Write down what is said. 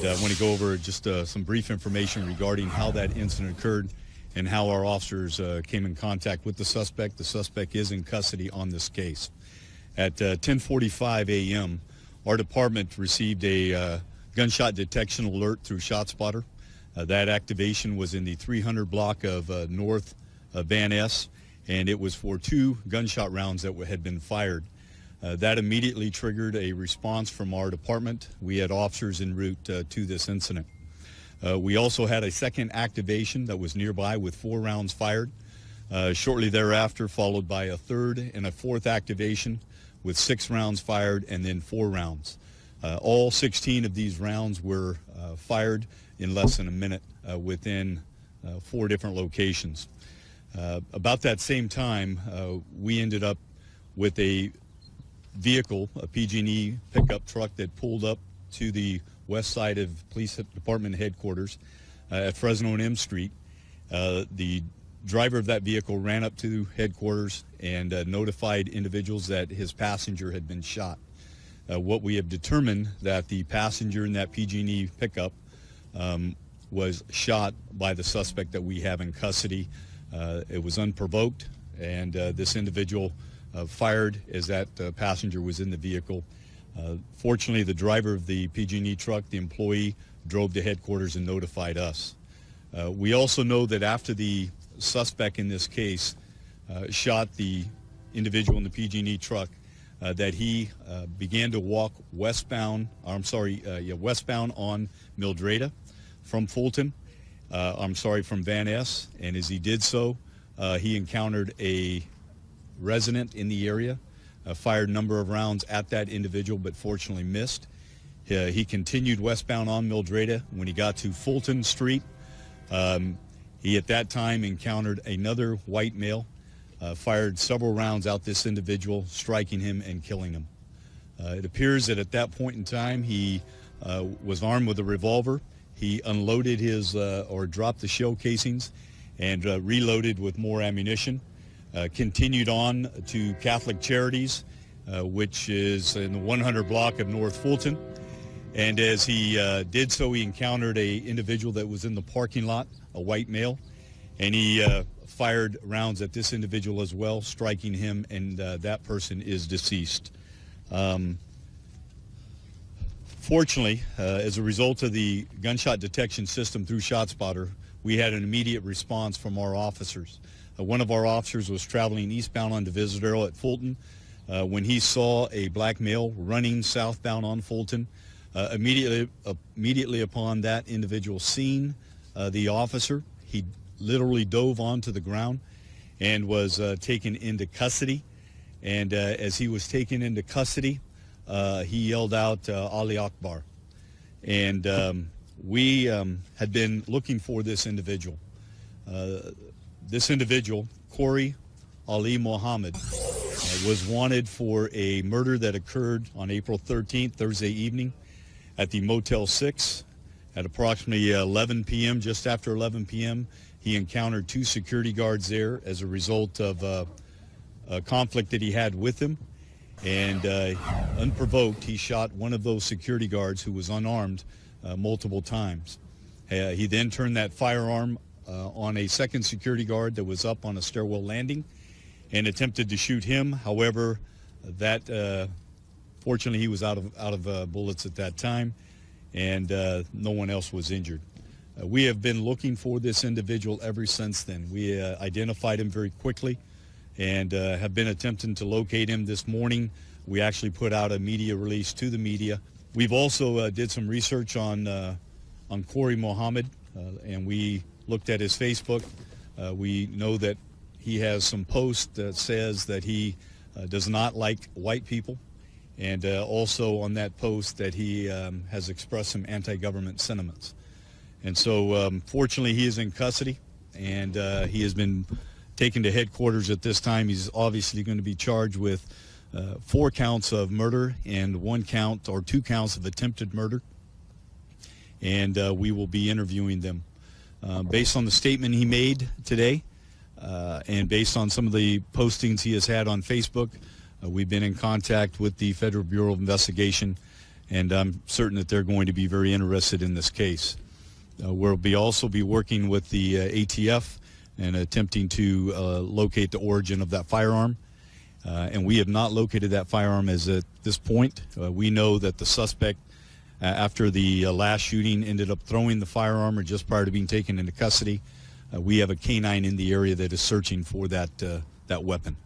I want to go over just some brief information regarding how that incident occurred and how our officers came in contact with the suspect. The suspect is in custody on this case. At 10:45 a.m., our department received a gunshot detection alert through ShotSpotter. That activation was in the 300 block of North Van Ness, and it was for 2 gunshot rounds that had been fired. That immediately triggered a response from our department. We had officers en route to this incident. We also had a second activation that was nearby with 4 rounds fired. Shortly thereafter, followed by a third and a fourth activation with 6 rounds fired and then 4 rounds. All 16 of these rounds were fired in less than a minute within 4 different locations. About that same time, we ended up with a vehicle, a PG&E pickup truck that pulled up to the west side of Police Department headquarters at Fresno and M Street. The driver of that vehicle ran up to headquarters and notified individuals that his passenger had been shot. What we have determined that the passenger in that PG&E pickup was shot by the suspect that we have in custody. It was unprovoked, and this individual fired as that passenger was in the vehicle. Fortunately, the driver of the PG&E truck, the employee, drove to headquarters and notified us. We also know that after the suspect in this case shot the individual in the PG&E truck, that he began to walk westbound on Mildreda from Fulton, from Van Ness, and as he did so, he encountered a resident in the area, fired a number of rounds at that individual, but fortunately missed. He continued westbound on Mildreda. When he got to Fulton Street, he at that time encountered another white male, fired several rounds at this individual, striking him and killing him. It appears that at that point in time, he was armed with a revolver. He unloaded or dropped the shell casings and reloaded with more ammunition. Continued on to Catholic Charities, which is in the 100 block of North Fulton. And as he did so, he encountered a individual that was in the parking lot, a white male, and he fired rounds at this individual as well, striking him, and that person is deceased. Fortunately, as a result of the gunshot detection system through ShotSpotter, we had an immediate response from our officers. One of our officers was traveling eastbound on Divisadero at Fulton when he saw a black male running southbound on Fulton. Immediately upon that individual seeing the officer, he literally dove onto the ground and was taken into custody. And as he was taken into custody, he yelled out, Ali Akbar. And we had been looking for this individual. This individual, Corey Ali Mohammed, was wanted for a murder that occurred on April 13th, Thursday evening, at the Motel 6. At approximately 11 p.m., just after 11 p.m., he encountered 2 security guards there as a result of a conflict that he had with them. And unprovoked, he shot one of those security guards who was unarmed multiple times. He then turned that firearm on a second security guard that was up on a stairwell landing and attempted to shoot him. However, that fortunately he was out of bullets at that time, and no one else was injured. We have been looking for this individual ever since then. We identified him very quickly and have been attempting to locate him this morning. We actually put out a media release to the media. We've also did some research on Corey Mohammed, and we looked at his Facebook. We know that he has some posts that says that he does not like white people, and also on that post that he has expressed some anti-government sentiments. And so fortunately he is in custody, and he has been taken to headquarters at this time. He's obviously going to be charged with 4 counts of murder and 1 count or 2 counts of attempted murder, and we will be interviewing them. Based on the statement he made today and based on some of the postings he has had on Facebook, we've been in contact with the Federal Bureau of Investigation, and I'm certain that they're going to be very interested in this case. We'll also be working with the ATF and attempting to locate the origin of that firearm. And we have not located that firearm as at this point. We know that the suspect, after the last shooting, ended up throwing the firearm or just prior to being taken into custody. We have a canine in the area that is searching for that weapon.